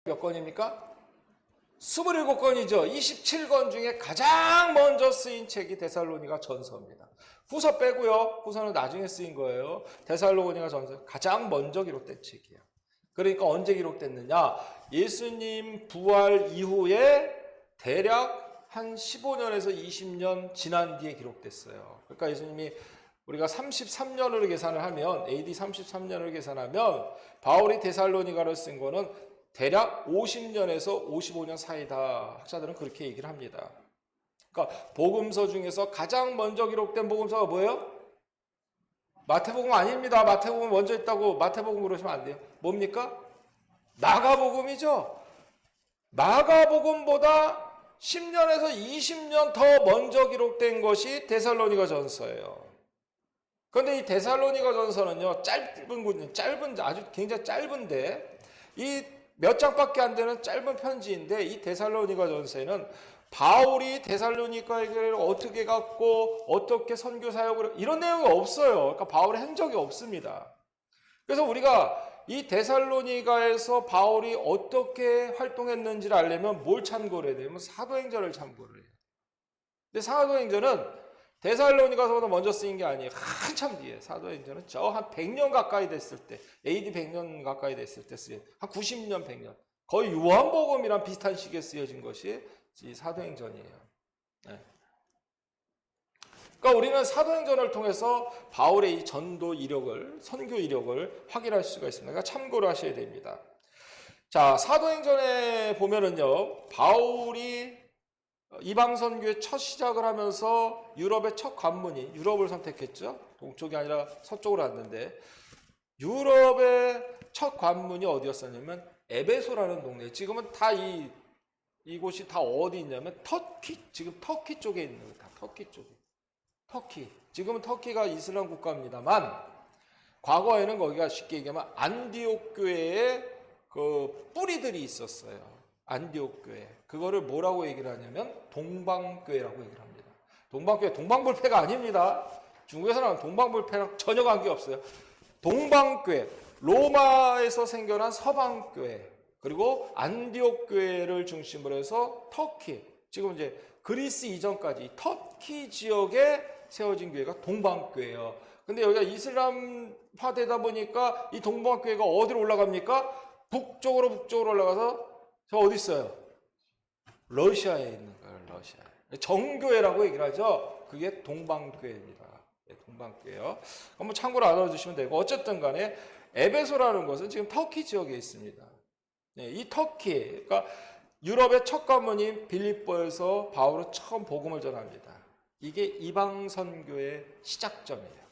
몇 권입니까? 27권이죠. 27권 중에 가장 먼저 쓰인 책이 데살로니가 전서입니다. 후서 빼고요. 후서는 나중에 쓰인 거예요. 데살로니가 전서 가장 먼저 기록된 책이에요. 그러니까 언제 기록됐느냐? 예수님 부활 이후에 대략 한 15년에서 20년 지난 뒤에 기록됐어요. 그러니까 예수님이 우리가 33년으로 계산을 하면 AD 33년을 계산하면 바울이 데살로니가를 쓴 거는 대략 50년에서 55년 사이다. 학자들은 그렇게 얘기를 합니다. 그러니까 복음서 중에서 가장 먼저 기록된 복음서가 뭐예요? 마태복음 아닙니다. 마태복음 먼저 있다고 마태복음 그러시면 안 돼요. 뭡니까? 마가복음이죠. 마가복음보다 10년에서 20년 더 먼저 기록된 것이 데살로니가 전서예요. 그런데 이 데살로니가 전서는요, 아주 굉장히 짧은데, 이 몇 장밖에 안 되는 짧은 편지인데, 이 데살로니가 전서에는 바울이 데살로니가에게 어떻게 갔고, 어떻게 선교 사역을, 이런 내용이 없어요. 그러니까 바울의 행적이 없습니다. 그래서 우리가 이 데살로니가에서 바울이 어떻게 활동했는지를 알려면 뭘 참고를 해야 되냐면 사도행전을 참고를 해요. 근데 사도행전은 데살로니가서보다 먼저 쓰인 게 아니에요. 한참 뒤에. 사도행전은 저 한 100년 가까이 됐을 때, AD 100년 가까이 됐을 때 쓰인, 한 90년, 100년. 거의 요한복음이랑 비슷한 시기에 쓰여진 것이 이 사도행전이에요. 네. 그러니까 우리는 사도행전을 통해서 바울의 이 전도 이력을, 선교 이력을 확인할 수가 있습니다. 그러니까 참고를 하셔야 됩니다. 자, 사도행전에 보면은요, 바울이 이방 선교의 첫 시작을 하면서 유럽의 첫 관문이 유럽을 선택했죠. 동쪽이 아니라 서쪽으로 왔는데 유럽의 첫 관문이 어디였었냐면 에베소라는 동네. 지금은 다 이곳이 다 어디 있냐면 터키, 지금 터키 쪽에 있는 거예요. 다 터키 쪽에. 터키. 지금은 터키가 이슬람 국가입니다만 과거에는 거기가 쉽게 얘기하면 안디옥 교회의 그 뿌리들이 있었어요. 안디옥 교회. 그거를 뭐라고 얘기를 하냐면 동방교회라고 얘기를 합니다. 동방교회, 동방불패가 아닙니다. 중국에서는 동방불패랑 전혀 관계없어요. 동방교회, 로마에서 생겨난 서방교회, 그리고 안디옥 교회를 중심으로 해서 터키, 지금 이제 그리스 이전까지 터키 지역에 세워진 교회가 동방교회예요. 근데 여기가 이슬람화 되다 보니까 이 동방교회가 어디로 올라갑니까? 북쪽으로 올라가서 저 어디 있어요? 러시아에 있는 거예요. 러시아에. 정교회라고 얘기를 하죠. 그게 동방교회입니다. 네, 동방교회요. 한번 참고로 알아두시면 되고 어쨌든 간에 에베소라는 것은 지금 터키 지역에 있습니다. 네, 이 터키, 그러니까 유럽의 첫 관문인 빌립보에서 바울은 처음 복음을 전합니다. 이게 이방 선교의 시작점이에요.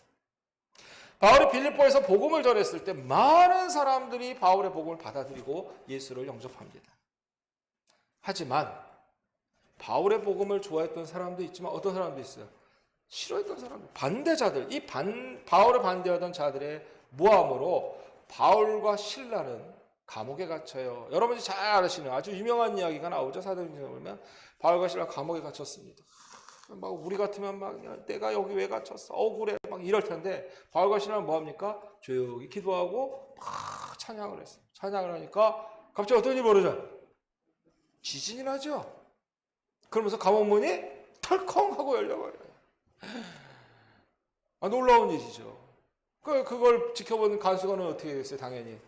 바울이 빌립보에서 복음을 전했을 때 많은 사람들이 바울의 복음을 받아들이고 예수를 영접합니다. 하지만 바울의 복음을 좋아했던 사람도 있지만 어떤 사람도 있어요. 싫어했던 사람들, 반대자들, 바울을 반대하던 자들의 모함으로 바울과 실라는 감옥에 갇혀요. 여러분이 잘 아시는 아주 유명한 이야기가 나오죠. 사도행전에 보면 바울과 실라 감옥에 갇혔습니다. 막 우리 같으면 막 내가 여기 왜 갇혔어? 억울해. 막 이럴 텐데 바울과 실라는 뭐합니까? 조용히 기도하고 막 찬양을 했어요. 찬양을 하니까 갑자기 어떤 일이 벌어져요? 지진이 나죠? 그러면서 감옥문이 털컹 하고 열려버려요. 놀라운 일이죠. 그걸 지켜보는 간수관은 어떻게 됐어요? 당연히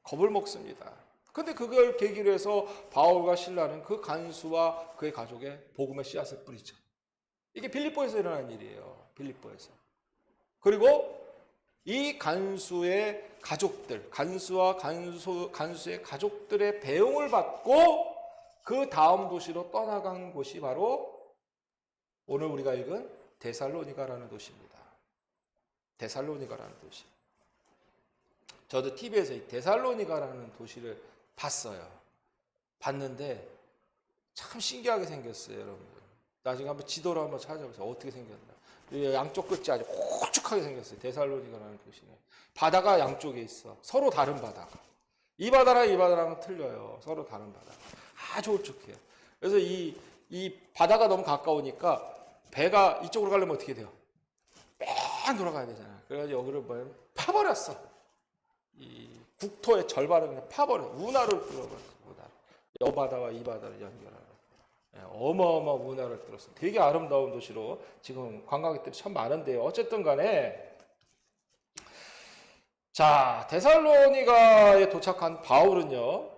겁을 먹습니다. 근데 그걸 계기로 해서 바울과 실라는 그 간수와 그의 가족의 복음의 씨앗을 뿌리죠. 이게 빌립보에서 일어난 일이에요. 빌립보에서. 그리고 이 간수의 가족들, 간수의 가족들의 배웅을 받고 그 다음 도시로 떠나간 곳이 바로 오늘 우리가 읽은 데살로니가라는 도시입니다. 데살로니가라는 도시. 저도 TV에서 이 데살로니가라는 도시를 봤어요. 봤는데 참 신기하게 생겼어요, 여러분들. 나중에 한번 지도로 한번 찾아보세요. 어떻게 생겼나. 양쪽 끝이 아주 호축하게 생겼어요. 데살로니가라는 도시는. 바다가 양쪽에 있어. 서로 다른 바다가. 이 바다랑 이 바다랑은 틀려요. 서로 다른 바다. 아주 홀쭉해요. 그래서 이 바다가 너무 가까우니까 배가 이쪽으로 가려면 어떻게 돼요? 뺑 돌아가야 되잖아요. 그래가지고 여기를 뭐 파버렸어. 이 국토의 절반을 그냥 파버려. 운하를 끌어버렸어. 운하를. 여 바다와 이 바다를 연결하는 어마어마한 운하를 뚫어서 되게 아름다운 도시로 지금 관광객들이 참 많은데요. 어쨌든 간에 자, 데살로니가에 도착한 바울은요,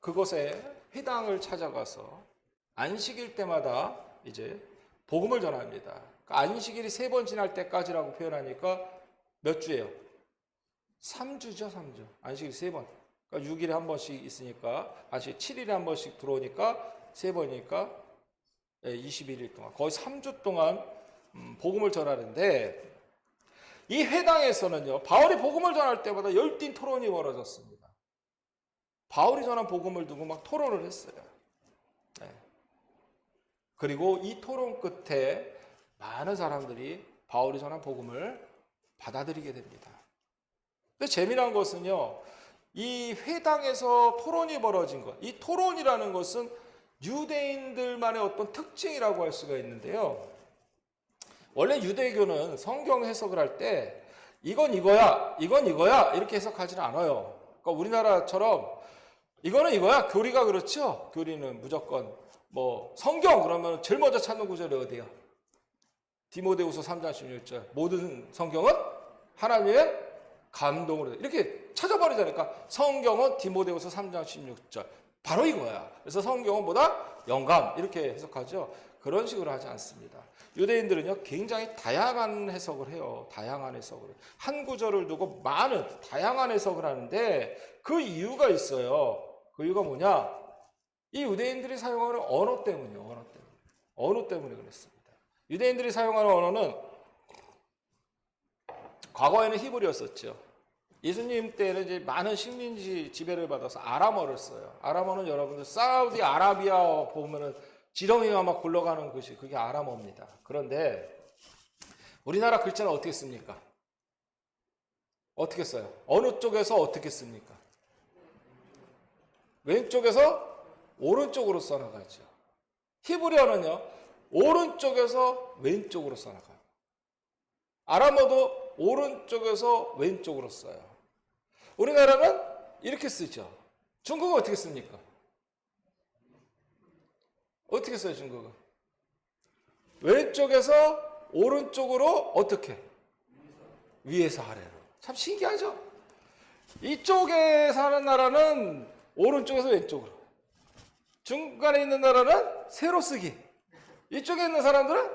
그곳에 회당을 찾아가서 안식일 때마다 이제 복음을 전합니다. 그러니까 안식일이 3번 지날 때까지라고 표현하니까 몇 주예요? 3주죠, 3주. 안식일 3번. 그러니까 6일에 한 번씩 있으니까, 안식일 7일에 한 번씩 들어오니까 3번이니까 21일 동안, 거의 3주 동안 복음을 전하는데, 이 회당에서는요, 바울이 복음을 전할 때마다 열띤 토론이 벌어졌습니다. 바울이 전한 복음을 두고 막 토론을 했어요. 네. 그리고 이 토론 끝에 많은 사람들이 바울이 전한 복음을 받아들이게 됩니다. 근데 재미난 것은요, 이 회당에서 토론이 벌어진 것, 이 토론이라는 것은 유대인들만의 어떤 특징이라고 할 수가 있는데요. 원래 유대교는 성경 해석을 할 때 이건 이거야, 이건 이거야 이렇게 해석하지는 않아요. 그러니까 우리나라처럼 이거는 이거야, 교리가 그렇죠. 교리는 무조건 뭐 성경 그러면 제일 먼저 찾는 구절이 어디야? 디모데후서 3장 16절. 모든 성경은 하나님의 감동으로 이렇게 찾아버리잖아요. 그러니까 성경은 디모데후서 3장 16절. 바로 이거야. 그래서 성경은 뭐다? 영감 이렇게 해석하죠. 그런 식으로 하지 않습니다. 유대인들은요, 굉장히 다양한 해석을 해요. 다양한 해석을. 한 구절을 두고 많은 다양한 해석을 하는데 그 이유가 있어요. 그 이유가 뭐냐? 이 유대인들이 사용하는 언어 때문이에요. 언어 때문에. 언어 때문에 그랬습니다. 유대인들이 사용하는 언어는 과거에는 히브리어였었죠. 예수님 때는 이제 많은 식민지 지배를 받아서 아람어를 써요. 아람어는 여러분들 사우디 아라비아 보면은 지렁이가 막 굴러가는 것이 그게 아람어입니다. 그런데 우리나라 글자는 어떻게 씁니까? 어떻게 써요? 어느 쪽에서 어떻게 씁니까? 왼쪽에서 오른쪽으로 써나가죠. 히브리어는요, 오른쪽에서 왼쪽으로 써나가요. 아람어도 오른쪽에서 왼쪽으로 써요. 우리나라는 이렇게 쓰죠. 중국은 어떻게 씁니까? 어떻게 써요, 중국은? 왼쪽에서 오른쪽으로 어떻게? 위에서 아래로. 참 신기하죠? 이쪽에 사는 나라는 오른쪽에서 왼쪽으로. 중간에 있는 나라는 세로 쓰기. 이쪽에 있는 사람들은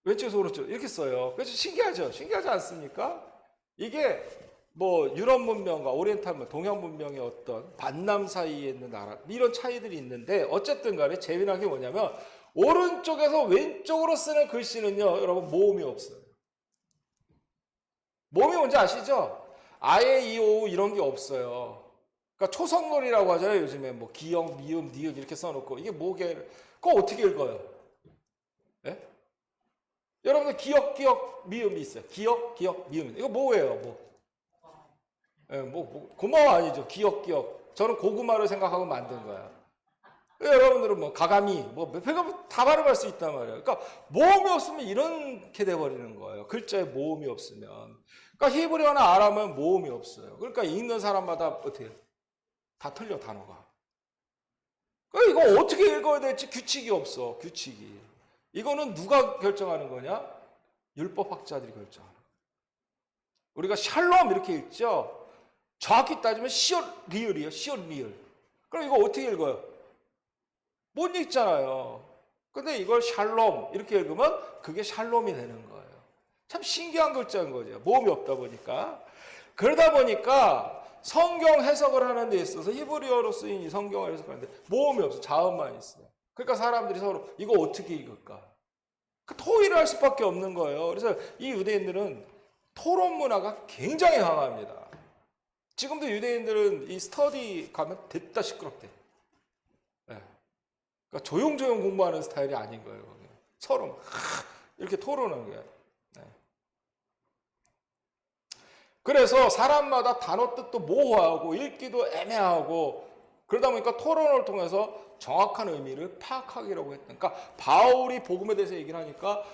왼쪽에서 오른쪽 이렇게 써요. 그래서 신기하죠? 신기하지 않습니까? 이게 뭐 유럽 문명과 오리엔탈 문명, 동양 문명의 어떤 반남 사이에 있는 나라 이런 차이들이 있는데 어쨌든 간에 재미난 게 뭐냐면 오른쪽에서 왼쪽으로 쓰는 글씨는요, 여러분 모음이 없어요. 모음이 뭔지 아시죠? 아예, 이, 오 이런 게 없어요. 그러니까 초성놀이라고 하잖아요. 요즘에 뭐 기역, 미음, 니은 이렇게 써놓고 이게 뭐게? 그거 어떻게 읽어요? 예? 여러분들 기역, 미음이 있어요. 기역, 미음. 이거 뭐예요? 뭐? 예, 고마워 아니죠. 기역. 저는 고구마를 생각하고 만든 거야. 여러분들은 뭐 가가미, 뭐 별거 다 발음할 수 있단 말이에요. 그러니까 모음이 없으면 이렇게 돼버리는 거예요. 글자에 모음이 없으면. 그러니까 히브리어나 아람은 모음이 없어요. 그러니까 읽는 사람마다 어떻게 해요? 다 틀려 단어가. 그러니까 이거 어떻게 읽어야 될지 규칙이 없어. 규칙이. 이거는 누가 결정하는 거냐? 율법학자들이 결정하는 거예요. 우리가 샬롬 이렇게 읽죠? 정확히 따지면 시옷 리을이에요. 시옷 리을. 그럼 이거 어떻게 읽어요? 못 읽잖아요. 근데 이걸 샬롬 이렇게 읽으면 그게 샬롬이 되는 거예요. 참 신기한 글자인 거죠. 모음이 없다 보니까. 그러다 보니까 성경 해석을 하는 데 있어서 히브리어로 쓰인 이 성경을 해석하는데 모음이 없어. 자음만 있어요. 그러니까 사람들이 서로 이거 어떻게 읽을까? 토의를 할 수밖에 없는 거예요. 그래서 이 유대인들은 토론 문화가 굉장히 강합니다. 지금도 유대인들은 이 스터디 가면 됐다 시끄럽대. 네. 그러니까 조용조용 공부하는 스타일이 아닌 거예요. 서로 이렇게 토론하는 거예요. 네. 그래서 사람마다 단어 뜻도 모호하고 읽기도 애매하고 그러다 보니까 토론을 통해서 정확한 의미를 파악하기라고 했던. 그러니까 바울이 복음에 대해서 얘기를 하니까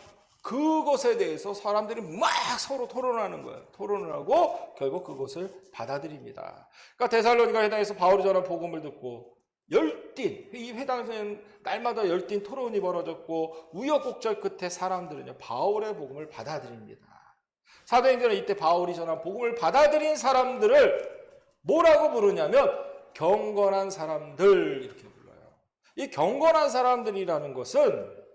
그것에 대해서 사람들이 막 서로 토론하는 거예요. 토론을 하고 결국 그것을 받아들입니다. 그러니까 데살로니가 회당에서 바울이 전한 복음을 듣고 열띤, 이 회당에서는 날마다 열띤 토론이 벌어졌고 우여곡절 끝에 사람들은요 바울의 복음을 받아들입니다. 사도행전은 이때 바울이 전한 복음을 받아들인 사람들을 뭐라고 부르냐면 경건한 사람들 이렇게 불러요. 이 경건한 사람들이라는 것은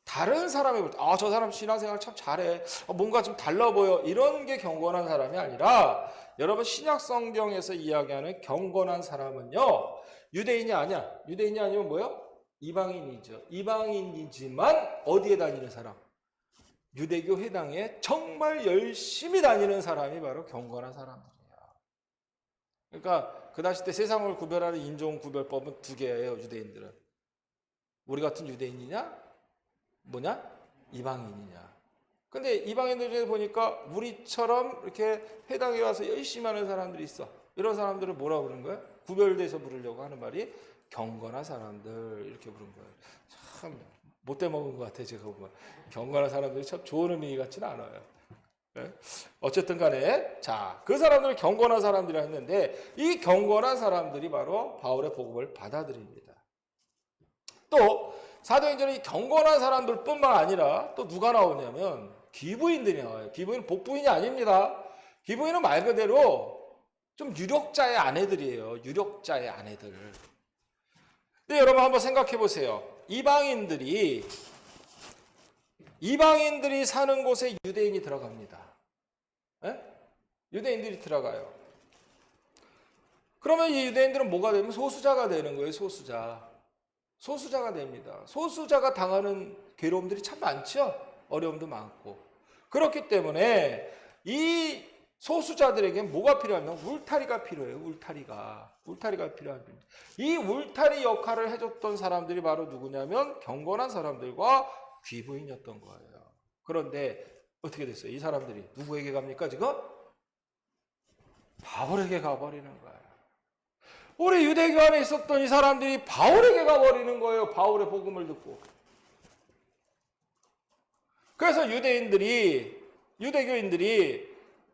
다른 사람이 볼 때 저 사람 신앙생활 참 잘해, 뭔가 좀 달라 보여, 이런 게 경건한 사람이 아니라, 여러분 신약 성경에서 이야기하는 경건한 사람은요 유대인이 아니야. 유대인이 아니면 뭐요? 이방인이죠. 이방인이지만 어디에 다니는 사람? 유대교 회당에 정말 열심히 다니는 사람이 바로 경건한 사람들이에요. 그러니까 그 당시 때 세상을 구별하는 인종 구별법은 두 개예요. 유대인들은 우리 같은 유대인이냐 뭐냐? 이방인이냐. 근데 이방인들 중에 보니까 우리처럼 이렇게 회당에 와서 열심히 하는 사람들이 있어. 이런 사람들을 뭐라고 부르는 거예요? 구별돼서 부르려고 하는 말이 경건한 사람들 이렇게 부른 거예요. 참 못돼 먹은 것 같아요. 제가 보면 경건한 사람들이 참 좋은 의미 같지는 않아요. 네? 어쨌든 간에 자, 그 사람들을 경건한 사람들이라 했는데 이 경건한 사람들이 바로 바울의 복음을 받아들입니다. 또 사도행전에 이 경건한 사람들뿐만 아니라 또 누가 나오냐면 귀부인들이 나와요. 귀부인은 복부인이 아닙니다. 귀부인은 말 그대로 좀 유력자의 아내들이에요. 유력자의 아내들. 근데 여러분 한번 생각해 보세요. 이방인들이 사는 곳에 유대인이 들어갑니다. 에? 유대인들이 들어가요. 그러면 이 유대인들은 뭐가 되면 소수자가 되는 거예요. 소수자가 됩니다. 소수자가 당하는 괴로움들이 참 많죠. 어려움도 많고. 그렇기 때문에 이 소수자들에게 뭐가 필요하면 울타리가 필요해요. 울타리가 필요합니다. 이 울타리 역할을 해줬던 사람들이 바로 누구냐면 경건한 사람들과 귀부인이었던 거예요. 그런데 어떻게 됐어요? 이 사람들이 누구에게 갑니까 지금? 바울에게 가버리는 거예요. 우리 유대교 안에 있었던 이 사람들이 바울에게 가버리는 거예요. 바울의 복음을 듣고. 그래서 유대교인들이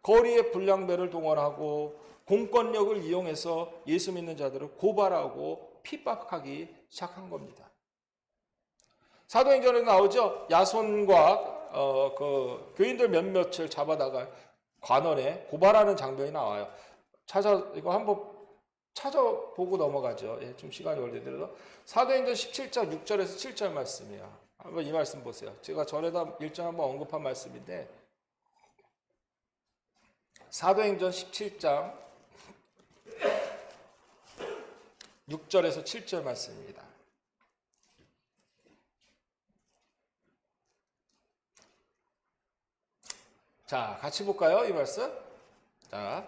거리에 불량배를 동원하고 공권력을 이용해서 예수 믿는 자들을 고발하고 핍박하기 시작한 겁니다. 사도행전에 나오죠. 야손과 그 교인들 몇몇을 잡아다가 관원에 고발하는 장면이 나와요. 이거 한번 찾아보고 넘어가죠. 예, 좀 시간이 걸리더라도 사도행전 17장 6절에서 7절 말씀이에요. 한번 이 말씀 보세요. 제가 전에도 일전 한번 언급한 말씀인데 사도행전 17장 6절에서 7절 말씀입니다. 자, 같이 볼까요? 이 말씀. 자,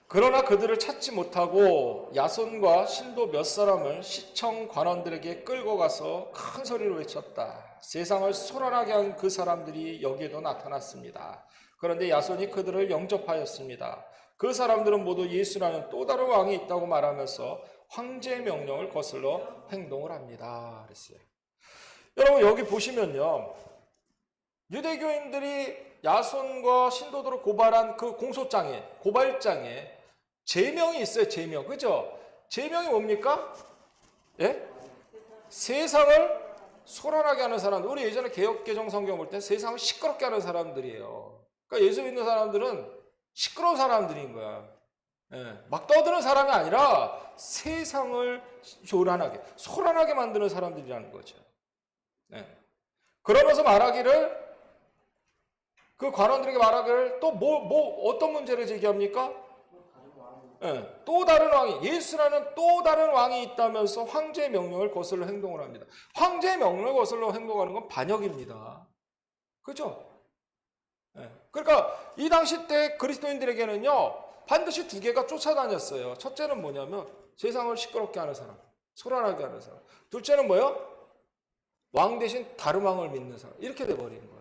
그러나 그들을 찾지 못하고 야손과 신도 몇 사람을 시청 관원들에게 끌고 가서 큰 소리로 외쳤다. 세상을 소란하게 한 그 사람들이 여기에도 나타났습니다. 그런데 야손이 그들을 영접하였습니다. 그 사람들은 모두 예수라는 또 다른 왕이 있다고 말하면서 황제의 명령을 거슬러 행동을 합니다. 그랬어요. 여러분 여기 보시면요. 유대교인들이 야손과 신도들을 고발한 그 공소장에, 고발장에 제명이 있어요. 제명. 그죠? 제명이 뭡니까? 예? 세상을 소란하게 하는 사람들. 우리 예전에 개역개정 성경 볼 때 세상을 시끄럽게 하는 사람들이에요. 그러니까 예수 믿는 사람들은 시끄러운 사람들인 거야. 예, 막 떠드는 사람이 아니라 세상을 조란하게, 소란하게 만드는 사람들이라는 거죠. 예. 그러면서 말하기를, 그 관원들에게 말하기를 또 어떤 문제를 제기합니까? 예, 또 다른 왕이, 예수라는 또 다른 왕이 있다면서 황제의 명령을 거슬러 행동을 합니다. 황제의 명령을 거슬러 행동하는 건 반역입니다. 그죠? 예, 그러니까 이 당시 때 그리스도인들에게는요, 반드시 두 개가 쫓아다녔어요. 첫째는 뭐냐면 세상을 시끄럽게 하는 사람, 소란하게 하는 사람. 둘째는 뭐예요? 왕 대신 다른 왕을 믿는 사람. 이렇게 돼버리는 거예요.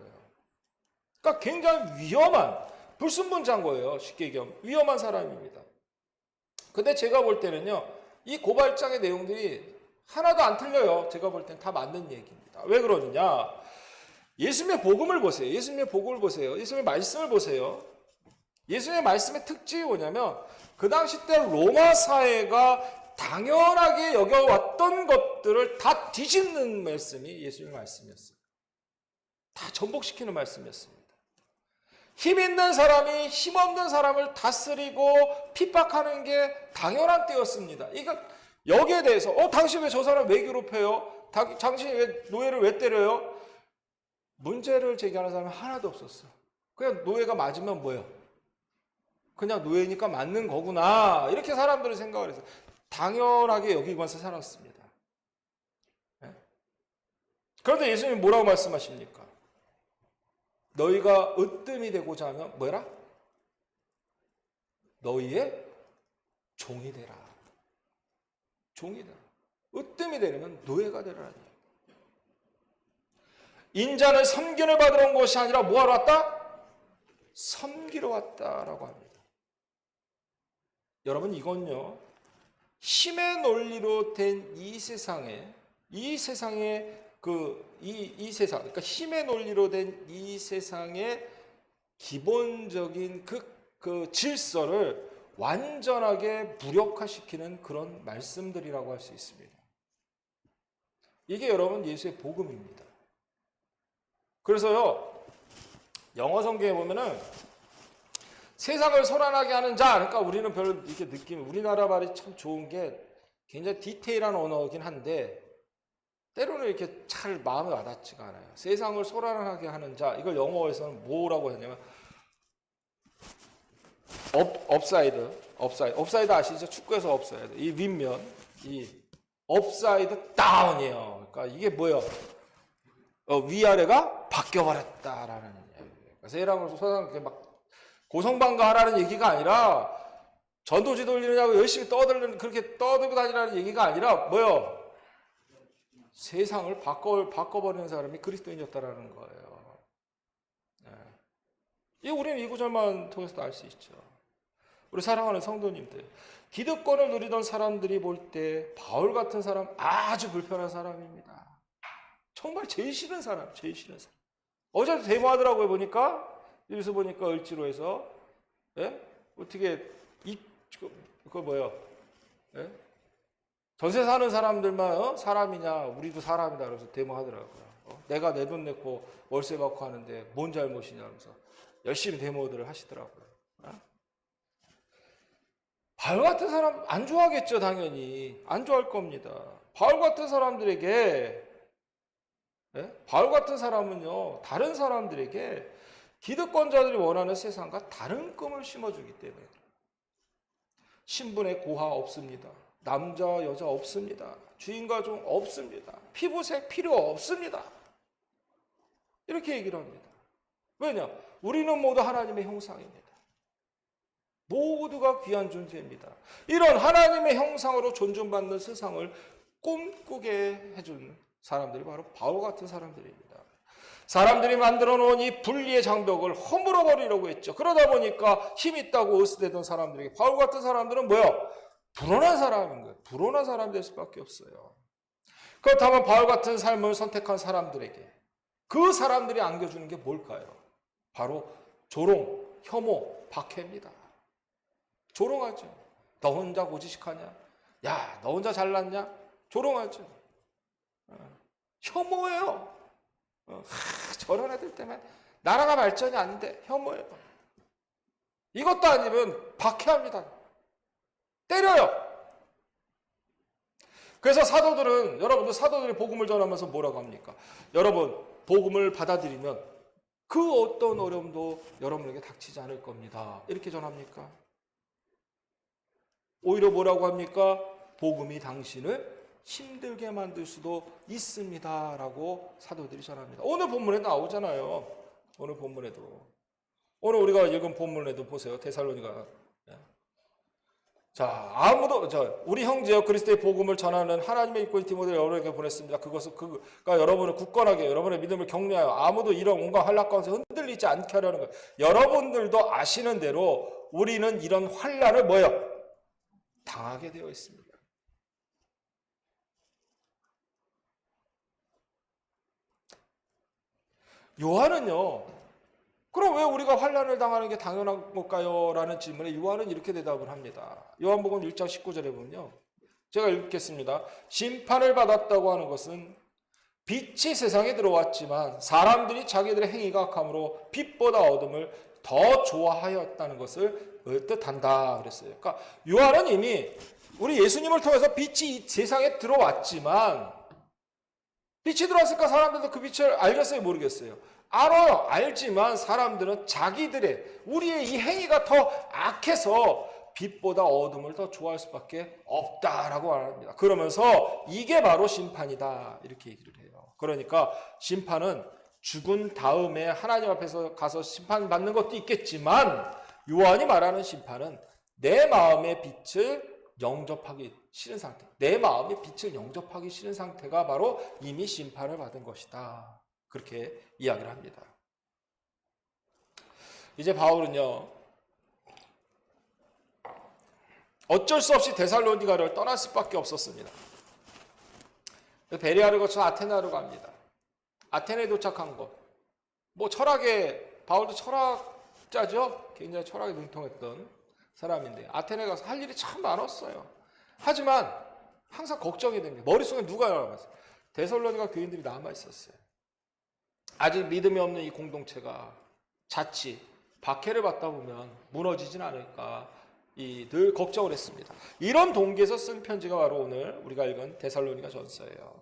그러니까 굉장히 위험한, 불순분자인 쉽게 얘기하면 위험한 사람입니다. 근데 제가 볼 때는요, 이 고발장의 내용들이 하나도 안 틀려요. 제가 볼 때는 다 맞는 얘기입니다. 왜 그러느냐? 예수님의 복음을 보세요. 예수님의 복음을 보세요. 예수님의 말씀을 보세요. 예수님의 말씀의 특징이 뭐냐면 그 당시 때 로마 사회가 당연하게 여겨왔던 것들을 다 뒤집는 말씀이 예수님의 말씀이었어요. 다 전복시키는 말씀이었습니다. 힘 있는 사람이 힘없는 사람을 다스리고 핍박하는 게 당연한 때였습니다. 이거 여기에 대해서 당신 왜 저 사람 왜 괴롭혀요? 당신이 왜 노예를 왜 때려요? 문제를 제기하는 사람이 하나도 없었어. 그냥 노예가 맞으면 뭐예요? 그냥 노예니까 맞는 거구나. 이렇게 사람들은 생각을 해서 당연하게 여기면서 살았습니다. 네? 그런데 예수님이 뭐라고 말씀하십니까? 너희가 으뜸이 되고자 하면 뭐라? 너희의 종이 되라. 종이 되라. 으뜸이 되려면 노예가 되라는 얘기예요. 인자는 섬김을 받으러 온 것이 아니라 뭐하러 왔다? 섬기러 왔다라고 합니다. 여러분 이건요. 힘의 논리로 된 이 세상에 이 세상, 그러니까 힘의 논리로 된 이 세상의 기본적인 그 질서를 완전하게 무력화시키는 그런 말씀들이라고 할 수 있습니다. 이게 여러분 예수의 복음입니다. 그래서요, 영어 성경에 보면은 세상을 소란하게 하는 자, 그러니까 우리는 별로 이렇게 우리나라 말이 참 좋은 게 굉장히 디테일한 언어이긴 한데 때로는 이렇게 잘 마음에 와닿지가 않아요. 세상을 소란하게 하는 자, 이걸 영어에서는 뭐라고 했냐면 업사이드 아시죠? 축구에서 업사이드. 이 윗면, 이 업사이드 다운이에요. 그러니까 이게 뭐예요? 위아래가 바뀌어버렸다라는 얘기예요. 그러니까 세상을 소란하게 막 고성방가하라는 얘기가 아니라 전도지 돌리느냐고 열심히 그렇게 떠들고 다니라는 얘기가 아니라 뭐요? 세상을 바꿔버리는 사람이 그리스도인이었다라는 거예요. 네. 이 우리는 이 구절만 통해서도 알 수 있죠. 우리 사랑하는 성도님들, 기득권을 누리던 사람들이 볼 때 바울 같은 사람 아주 불편한 사람입니다. 정말 제일 싫은 사람, 제일 싫은 사람. 어제도 데모하더라고요 보니까. 여기서 보니까 을지로에서 어떻게 그거 뭐야? 전세 사는 사람들만 사람이냐? 우리도 사람이다. 그래서 데모하더라고요. 내가 내 돈 내고 월세 받고 하는데 뭔 잘못이냐? 그래서 열심히 데모들을 하시더라고요. 바울 같은 사람 안 좋아하겠죠, 당연히. 안 좋아할 겁니다. 바울 같은 사람들에게 바울 같은 사람은요, 다른 사람들에게 기득권자들이 원하는 세상과 다른 꿈을 심어주기 때문에 신분의 고하 없습니다. 남자 여자 없습니다. 주인과 종 없습니다. 피부색 필요 없습니다. 이렇게 얘기를 합니다. 왜냐? 우리는 모두 하나님의 형상입니다. 모두가 귀한 존재입니다. 이런 하나님의 형상으로 존중받는 세상을 꿈꾸게 해준 사람들이 바로 바울 같은 사람들입니다. 사람들이 만들어 놓은 이 분리의 장벽을 허물어 버리려고 했죠. 그러다 보니까 힘 있다고 으스대던 사람들에게 바울 같은 사람들은 뭐예요? 불온한 사람인 거예요. 불온한 사람이 될 수밖에 없어요. 그렇다면 바울 같은 삶을 선택한 사람들에게 그 사람들이 안겨주는 게 뭘까요? 바로 조롱, 혐오, 박해입니다. 조롱하죠. 너 혼자 고지식하냐? 야, 너 혼자 잘났냐? 조롱하죠. 혐오예요. 저런 애들 때문에 나라가 발전이 안 돼. 혐오예요. 이것도 아니면 박해합니다. 때려요. 그래서 여러분들 사도들이 복음을 전하면서 뭐라고 합니까? 여러분, 복음을 받아들이면 그 어떤 어려움도 여러분에게 닥치지 않을 겁니다. 이렇게 전합니까? 오히려 뭐라고 합니까? 복음이 당신을 힘들게 만들 수도 있습니다. 라고 사도들이 전합니다. 오늘 본문에 나오잖아요. 오늘 본문에도. 오늘 우리가 읽은 본문에도 보세요. 데살로니가. 자, 우리 형제여 그리스도의 복음을 전하는 하나님의 일꾼 디모데를 여러분에게 보냈습니다. 그가 여러분을 굳건하게 여러분의 믿음을 격려하여 아무도 이런 온갖 환난 가운데 흔들리지 않게 하려는 거예요. 여러분들도 아시는 대로 우리는 이런 환난을 뭐예요? 당하게 되어 있습니다. 요한은요, 그럼 왜 우리가 환난을 당하는 게 당연한 걸까요? 라는 질문에 요한은 이렇게 대답을 합니다. 요한복음 1장 19절에 보면요, 제가 읽겠습니다. 심판을 받았다고 하는 것은 빛이 세상에 들어왔지만 사람들이 자기들의 행위가 악함으로 빛보다 어둠을 더 좋아하였다는 것을 뜻한다 그랬어요. 그러니까 요한은 이미 우리 예수님을 통해서 빛이 이 세상에 들어왔지만 빛이 들어왔을까? 사람들도 그 빛을 알겠어요? 모르겠어요? 알아요. 알지만 사람들은 자기들의 우리의 이 행위가 더 악해서 빛보다 어둠을 더 좋아할 수밖에 없다라고 말합니다. 그러면서 이게 바로 심판이다 이렇게 얘기를 해요. 그러니까 심판은 죽은 다음에 하나님 앞에서 가서 심판받는 것도 있겠지만 요한이 말하는 심판은 내 마음의 빛을 영접하기 싫은 상태, 내 마음의 빛을 영접하기 싫은 상태가 바로 이미 심판을 받은 것이다. 그렇게 이야기를 합니다. 이제 바울은요, 어쩔 수 없이 데살로니가를 떠날 수밖에 없었습니다. 베레아를 거쳐 아테네로 갑니다. 아테네에 도착한 것. 뭐 철학에, 바울도 철학자죠? 굉장히 철학에 능통했던 사람인데 아테네 가서 할 일이 참 많았어요. 하지만 항상 걱정이 됩니다. 머릿속에 누가 남아있어요? 데살로니가 교인들이 남아있었어요. 아직 믿음이 없는 이 공동체가 자칫 박해를 받다 보면 무너지진 않을까 늘 걱정을 했습니다. 이런 동기에서 쓴 편지가 바로 오늘 우리가 읽은 데살로니가 전서예요.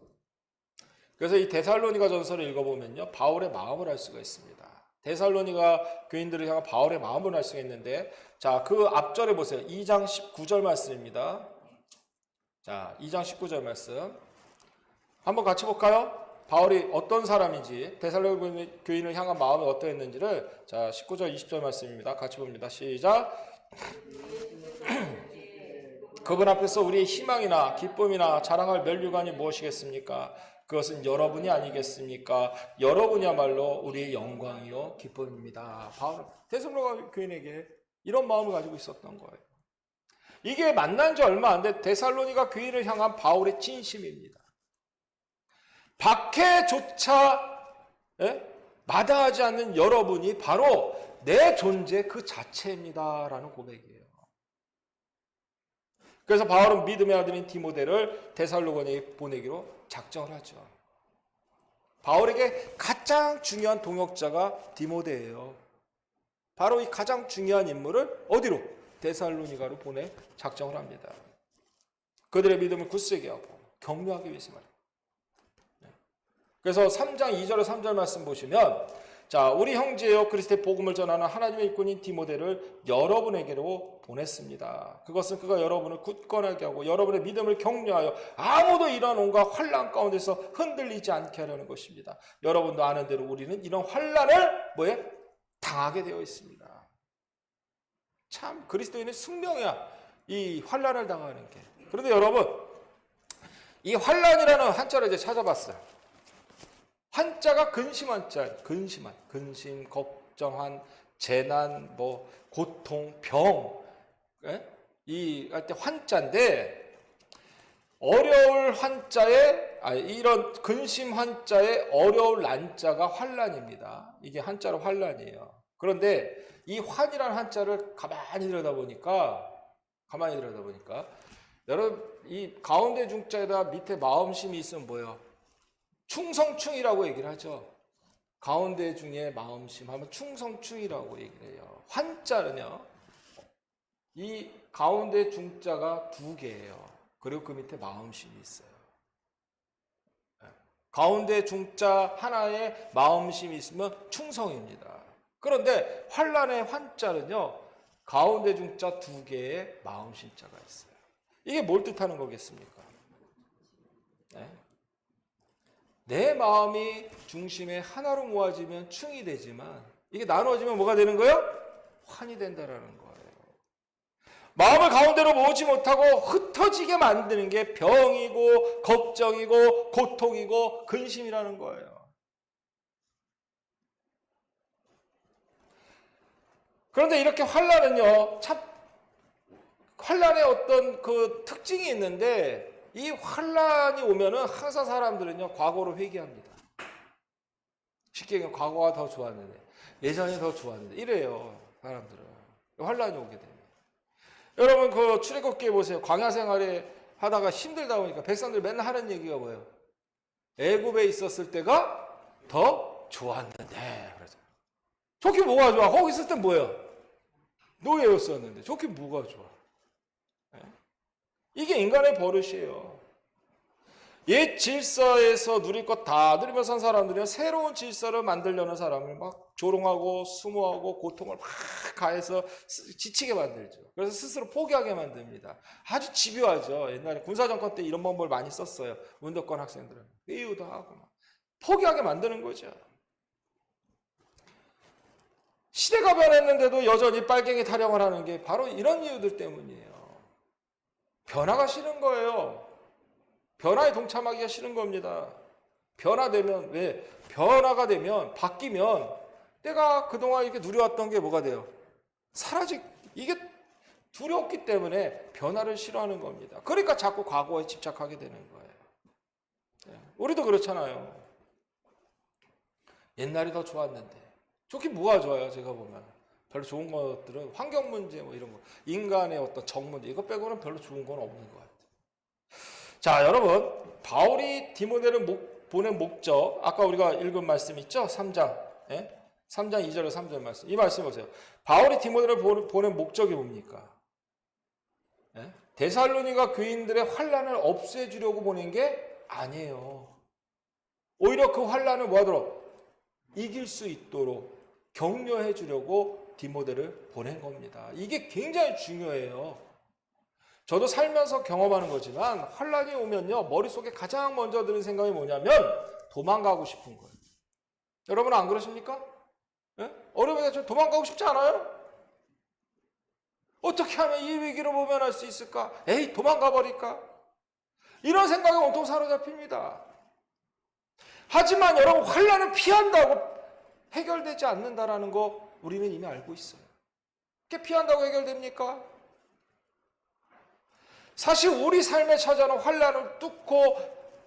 그래서 이 데살로니가 전서를 읽어보면요, 바울의 마음을 알 수가 있습니다. 데살로니가 교인들을 향한 바울의 마음을 알 수가 있는데, 자, 그 앞절에 보세요. 2장 19절 말씀입니다. 자, 2장 19절 말씀. 한번 같이 볼까요? 바울이 어떤 사람인지, 데살로니가 교인을 향한 마음이 어떠했는지를, 자, 19절, 20절 말씀입니다. 같이 봅니다. 시작. 그분 앞에서 우리의 희망이나 기쁨이나 자랑할 면류관이 무엇이겠습니까? 그것은 여러분이 아니겠습니까? 여러분이야말로 우리의 영광이요 기쁨입니다. 바울은 데살로니가 교인에게 이런 마음을 가지고 있었던 거예요. 이게 만난 지 얼마 안 돼 데살로니가 교인을 향한 바울의 진심입니다. 박해조차 마다하지 않는 여러분이 바로 내 존재 그 자체입니다라는 고백이에요. 그래서 바울은 믿음의 아들인 디모데를 데살로니가에 보내기로 작정을 하죠. 바울에게 가장 중요한 동역자가 디모데예요. 바로 이 가장 중요한 인물을 어디로? 데살로니가로 보내 작정을 합니다. 그들의 믿음을 굳세게 하고 격려하기 위해서 말이에요. 그래서 3장 2절에 3절 말씀 보시면, 자, 우리 형제여 그리스도의 복음을 전하는 하나님의 일꾼인 디모데를 여러분에게로 보냈습니다. 그것은 그가 여러분을 굳건하게 하고 여러분의 믿음을 격려하여 아무도 이러한 온갖 환난 가운데서 흔들리지 않게 하려는 것입니다. 여러분도 아는 대로 우리는 이런 환난을 당하게 되어 있습니다. 참 그리스도인의 숙명이야, 이 환난을 당하는 게. 그런데 여러분, 이 환난이라는 한자를 이제 찾아봤어요. 한자가 근심한 자, 근심, 걱정한, 재난, 고통, 병, 이 할 때 환자인데, 어려울 한자에, 이런 근심 한자에 어려울 난자가 환란입니다. 이게 한자로 환란이에요. 그런데 이 환이라는 한자를 가만히 들여다보니까, 여러분, 이 가운데 중자에다 밑에 마음심이 있으면 뭐예요? 충성충이라고 얘기를 하죠. 가운데 중에 마음심 하면 충성충이라고 얘기를 해요. 환자는요, 이 가운데 중자가 두 개예요. 그리고 그 밑에 마음심이 있어요. 가운데 중자 하나에 마음심이 있으면 충성입니다. 그런데 환란의 환자는요, 가운데 중자 두 개의 마음심자가 있어요. 이게 뭘 뜻하는 거겠습니까? 내 마음이 중심에 하나로 모아지면 충이 되지만 이게 나누어지면 뭐가 되는 거예요? 환이 된다라는 거예요. 마음을 가운데로 모으지 못하고 흩어지게 만드는 게 병이고 걱정이고 고통이고 근심이라는 거예요. 그런데 이렇게 환난은요, 참 환난의 어떤 그 특징이 있는데, 이 환란이 오면은 항상 사람들은요, 과거로 회귀합니다. 쉽게 얘기하면 과거가 더 좋았는데, 예전이 더 좋았는데, 이래요, 사람들은. 환란이 오게 됩니다. 여러분, 그 출애굽기에 보세요. 광야 생활에 하다가 힘들다 보니까 백성들이 맨날 하는 얘기가 뭐예요? 애굽에 있었을 때가 더 좋았는데. 그래서 좋긴 뭐가 좋아? 거기 있을 땐 뭐예요? 노예였었는데 좋긴 뭐가 좋아? 이게 인간의 버릇이에요. 옛 질서에서 누릴 것 다 누리면서 산 사람들은 새로운 질서를 만들려는 사람을 막 조롱하고 수모하고 고통을 막 가해서 지치게 만들죠. 그래서 스스로 포기하게 만듭니다. 아주 집요하죠. 옛날에 군사정권 때 이런 방법을 많이 썼어요. 운동권 학생들은. 회유도 하고 막 포기하게 만드는 거죠. 시대가 변했는데도 여전히 빨갱이 타령을 하는 게 바로 이런 이유들 때문이에요. 변화가 싫은 거예요. 변화에 동참하기가 싫은 겁니다. 변화되면, 왜? 변화가 되면, 바뀌면 내가 그동안 이렇게 누려왔던 게 뭐가 돼요? 이게 두렵기 때문에 변화를 싫어하는 겁니다. 그러니까 자꾸 과거에 집착하게 되는 거예요. 우리도 그렇잖아요. 옛날이 더 좋았는데. 좋긴 뭐가 좋아요, 제가 보면. 별로 좋은 것들은 환경 문제 뭐 이런 거, 인간의 어떤 정 문제, 이거 빼고는 별로 좋은 건 없는 것 같아요. 자, 여러분, 바울이 디모데를 보낸 목적, 아까 우리가 읽은 말씀 있죠? 3장. 3장 2절에 3절 말씀. 이 말씀 보세요. 바울이 디모데를 보낸 목적이 뭡니까? 데살로니가 교인들의 환난을 없애주려고 보낸 게 아니에요. 오히려 그 환난을 뭐하도록? 이길 수 있도록 격려해 주려고 디모데를 보낸 겁니다. 이게 굉장히 중요해요. 저도 살면서 경험하는 거지만 환난이 오면요, 머릿속에 가장 먼저 드는 생각이 뭐냐면 도망가고 싶은 거예요. 여러분은 안 그러십니까? 어려움에 좀 도망가고 싶지 않아요? 어떻게 하면 이 위기를 모면할 수 있을까? 에이, 도망가 버릴까? 이런 생각에 온통 사로잡힙니다. 하지만 여러분, 환난을 피한다고 해결되지 않는다라는 거 우리는 이미 알고 있어요. 그게 피한다고 해결됩니까? 사실 우리 삶에 찾아오는 환난을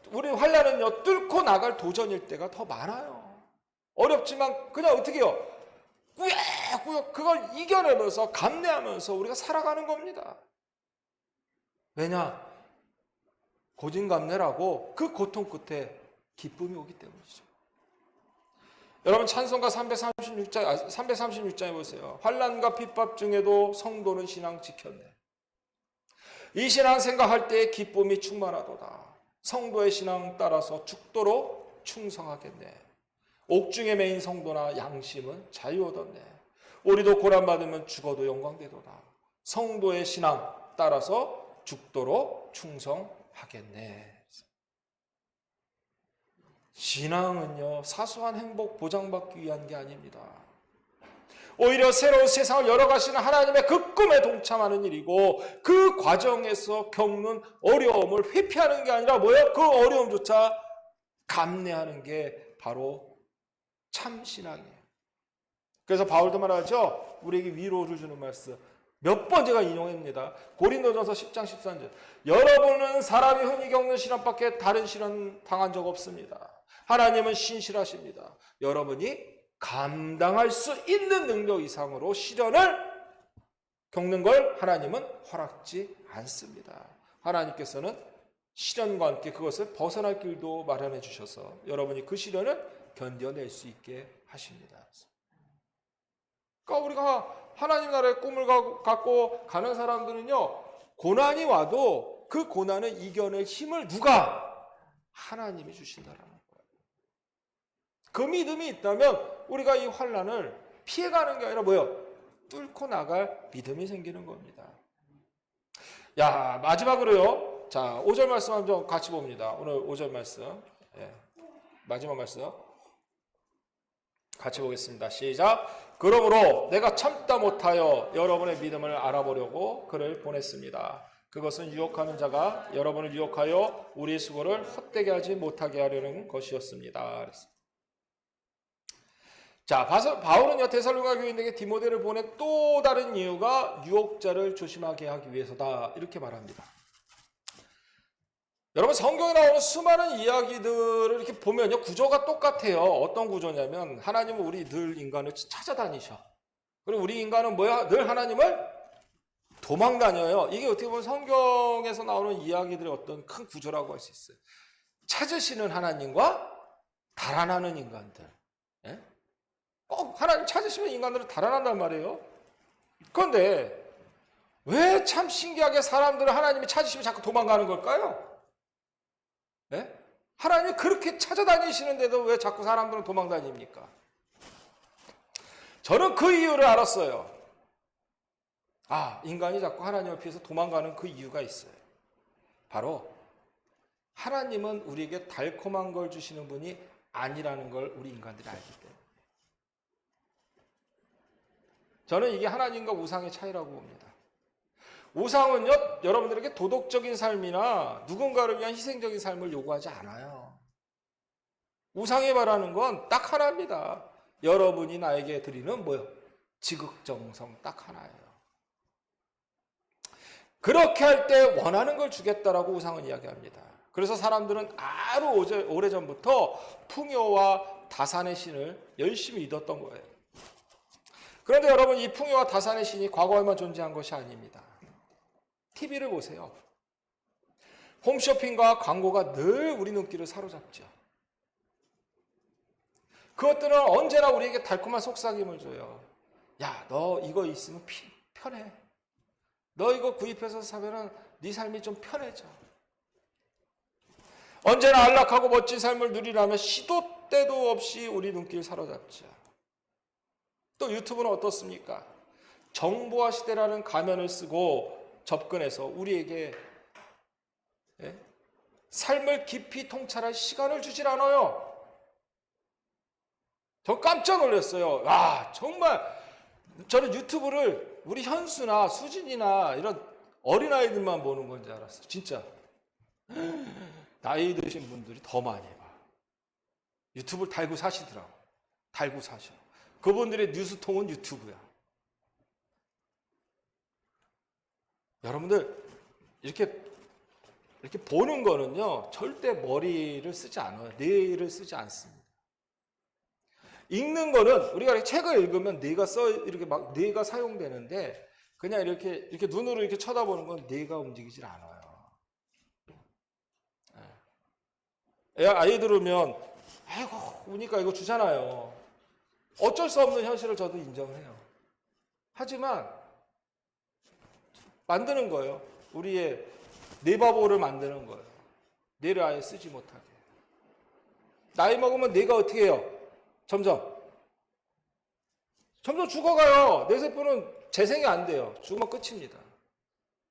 우리 환난은요, 뚫고 나갈 도전일 때가 더 많아요. 어렵지만 그냥 어떻게 해요? 꾸역꾸역 그걸 이겨내면서 감내하면서 우리가 살아가는 겁니다. 왜냐? 고진감래라고 그 고통 끝에 기쁨이 오기 때문이죠. 여러분, 찬송가 336장에 보세요. 환난과 핍박 중에도 성도는 신앙 지켰네. 이 신앙 생각할 때의 기쁨이 충만하도다. 성도의 신앙 따라서 죽도록 충성하겠네. 옥중에 매인 성도나 양심은 자유 얻었네. 우리도 고난받으면 죽어도 영광되도다. 성도의 신앙 따라서 죽도록 충성하겠네. 신앙은요, 사소한 행복 보장받기 위한 게 아닙니다. 오히려 새로운 세상을 열어가시는 하나님의 그 꿈에 동참하는 일이고, 그 과정에서 겪는 어려움을 회피하는 게 아니라 뭐예요? 그 어려움조차 감내하는 게 바로 참 신앙이에요. 그래서 바울도 말하죠. 우리에게 위로를 주는 말씀 몇 번 제가 인용합니다. 고린도전서 10장 13절. 여러분은 사람이 흔히 겪는 시련밖에 다른 시련 당한 적 없습니다. 하나님은 신실하십니다. 여러분이 감당할 수 있는 능력 이상으로 시련을 겪는 걸 하나님은 허락지 않습니다. 하나님께서는 시련과 함께 그것을 벗어날 길도 마련해 주셔서 여러분이 그 시련을 견뎌낼 수 있게 하십니다. 그러니까 우리가 하나님 나라의 꿈을 갖고 가는 사람들은요, 고난이 와도 그 고난을 이겨낼 힘을 누가? 하나님이 주신다라는 거예요. 그 믿음이 있다면 우리가 이 환난을 피해가는 게 아니라 뭐예요? 뚫고 나갈 믿음이 생기는 겁니다. 야, 마지막으로요. 자, 5절 말씀 한번 같이 봅니다. 오늘 5절 말씀. 마지막 말씀. 같이 보겠습니다. 시작. 그러므로 내가 참다 못하여 여러분의 믿음을 알아보려고 그를 보냈습니다. 그것은 유혹하는 자가 여러분을 유혹하여 우리의 수고를 헛되게 하지 못하게 하려는 것이었습니다. 자, 바울은요, 데살로니가 교인에게 디모데를 보낸 또 다른 이유가 유혹자를 조심하게 하기 위해서다. 이렇게 말합니다. 여러분, 성경에 나오는 수많은 이야기들을 이렇게 보면요, 구조가 똑같아요. 어떤 구조냐면, 하나님은 우리 늘 인간을 찾아다니셔. 그리고 우리 인간은 뭐야? 늘 하나님을 도망 다녀요. 이게 어떻게 보면 성경에서 나오는 이야기들의 어떤 큰 구조라고 할 수 있어요. 찾으시는 하나님과 달아나는 인간들. 예? 꼭 하나님 찾으시면 인간들은 달아난단 말이에요. 그런데 왜 참 신기하게 사람들은 하나님이 찾으시면 자꾸 도망가는 걸까요? 예? 하나님이 그렇게 찾아다니시는데도 왜 자꾸 사람들은 도망다닙니까? 저는 그 이유를 알았어요. 인간이 자꾸 하나님을 피해서 도망가는 그 이유가 있어요. 바로 하나님은 우리에게 달콤한 걸 주시는 분이 아니라는 걸 우리 인간들이 알기 때문에. 저는 이게 하나님과 우상의 차이라고 봅니다. 우상은요, 여러분들에게 도덕적인 삶이나 누군가를 위한 희생적인 삶을 요구하지 않아요. 우상이 말하는 건 딱 하나입니다. 여러분이 나에게 드리는 뭐요? 지극정성 딱 하나예요. 그렇게 할 때 원하는 걸 주겠다라고 우상은 이야기합니다. 그래서 사람들은 아주 오래전부터 풍요와 다산의 신을 열심히 믿었던 거예요. 그런데 여러분, 이 풍요와 다산의 신이 과거에만 존재한 것이 아닙니다. TV를 보세요. 홈쇼핑과 광고가 늘 우리 눈길을 사로잡죠. 그것들은 언제나 우리에게 달콤한 속삭임을 줘요. 야, 너 이거 있으면 편해. 너 이거 구입해서 사면은 네 삶이 좀 편해져. 언제나 안락하고 멋진 삶을 누리려면 시도 때도 없이 우리 눈길 사로잡죠. 또 유튜브는 어떻습니까? 정보화 시대라는 가면을 쓰고 접근해서 우리에게 삶을 깊이 통찰할 시간을 주질 않아요. 저 깜짝 놀랐어요. 정말 저는 유튜브를 우리 현수나 수진이나 이런 어린아이들만 보는 건지 알았어요. 진짜. 나이 드신 분들이 더 많이 봐. 유튜브를 달고 사시더라고. 달고 사셔. 그분들의 뉴스통은 유튜브야. 여러분들 이렇게 보는 거는요, 절대 머리를 쓰지 않아요. 뇌를 쓰지 않습니다. 읽는 거는 우리가 책을 읽으면 뇌가 사용되는데, 그냥 이렇게 눈으로 이렇게 쳐다보는 건 뇌가 움직이질 않아요. 아이들 오면 아이고 우니까 이거 주잖아요. 어쩔 수 없는 현실을 저도 인정해요. 하지만 만드는 거예요. 우리의 뇌바보를 만드는 거예요. 뇌를 아예 쓰지 못하게. 나이 먹으면 뇌가 어떻게 해요? 점점 죽어가요. 뇌세포는 재생이 안 돼요. 죽으면 끝입니다.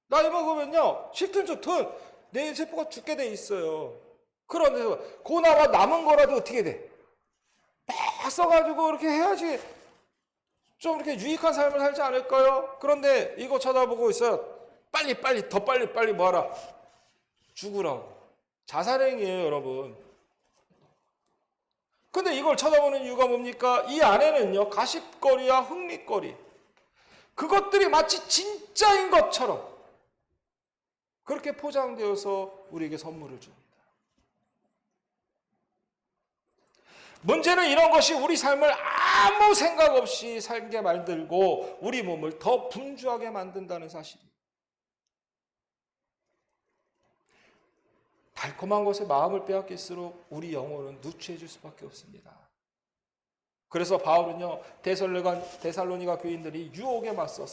나이 먹으면요, 싫든 좋든 뇌세포가 죽게 돼 있어요. 그런데 고나와 남은 거라도 어떻게 돼? 막 써가지고 이렇게 해야지 좀 이렇게 유익한 삶을 살지 않을까요? 그런데 이거 쳐다보고 있어요. 더 빨리 뭐하라? 죽으라고. 자살행위예요, 여러분. 근데 이걸 쳐다보는 이유가 뭡니까? 이 안에는요, 가십거리와 흥미거리, 그것들이 마치 진짜인 것처럼 그렇게 포장되어서 우리에게 선물을 줍니다. 문제는 이런 것이 우리 삶을 아무 생각 없이 살게 만들고 우리 몸을 더 분주하게 만든다는 사실입니다. 달콤한 것에 마음을 빼앗길수록 우리 영혼은 누추해질 수밖에 없습니다. 그래서 바울은요, 데살로니가 교인들이 유혹에 맞서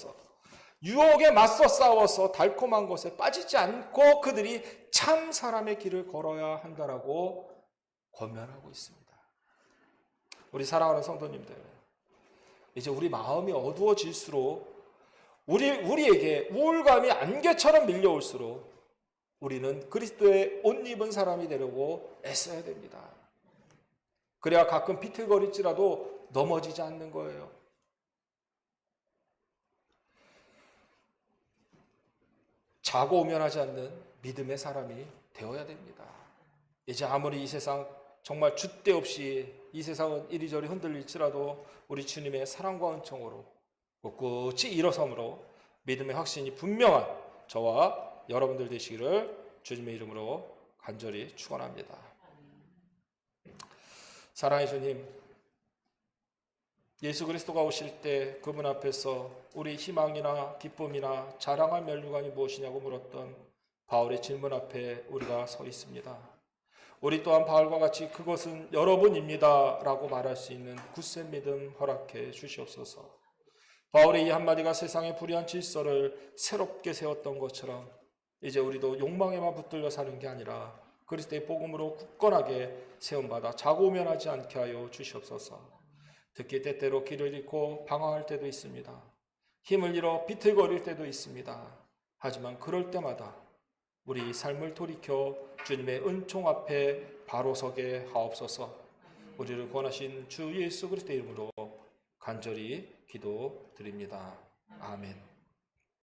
싸워서 달콤한 것에 빠지지 않고 그들이 참 사람의 길을 걸어야 한다라고 권면하고 있습니다. 우리 사랑하는 성도님들, 이제 우리 마음이 어두워질수록 우리에게 우울감이 안개처럼 밀려올수록 우리는 그리스도의 옷 입은 사람이 되려고 애써야 됩니다. 그래야 가끔 비틀거릴지라도 넘어지지 않는 거예요. 자고 오면하지 않는 믿음의 사람이 되어야 됩니다. 이제 아무리 이 세상 정말 줏대 없이 이 세상은 이리저리 흔들릴지라도 우리 주님의 사랑과 은총으로 꿋꿋이 일어섬으로 믿음의 확신이 분명한 저와 여러분들 되시기를 주님의 이름으로 간절히 축원합니다. 사랑의 주님, 예수 그리스도가 오실 때 그분 앞에서 우리 희망이나 기쁨이나 자랑할 면류관이 무엇이냐고 물었던 바울의 질문 앞에 우리가 서 있습니다. 우리 또한 바울과 같이 그것은 여러분입니다 라고 말할 수 있는 굳센 믿음 허락해 주시옵소서. 바울의 이 한마디가 세상의 불의한 질서를 새롭게 세웠던 것처럼 이제 우리도 욕망에만 붙들려 사는 게 아니라 그리스도의 복음으로 굳건하게 세움받아 자고면하지 않게 하여 주시옵소서. 특히 때때로 길을 잃고 방황할 때도 있습니다. 힘을 잃어 비틀거릴 때도 있습니다. 하지만 그럴 때마다 우리 삶을 돌이켜 주님의 은총 앞에 바로 서게 하옵소서. 우리를 구원하신 주 예수 그리스도의 이름으로 간절히 기도드립니다. 아멘.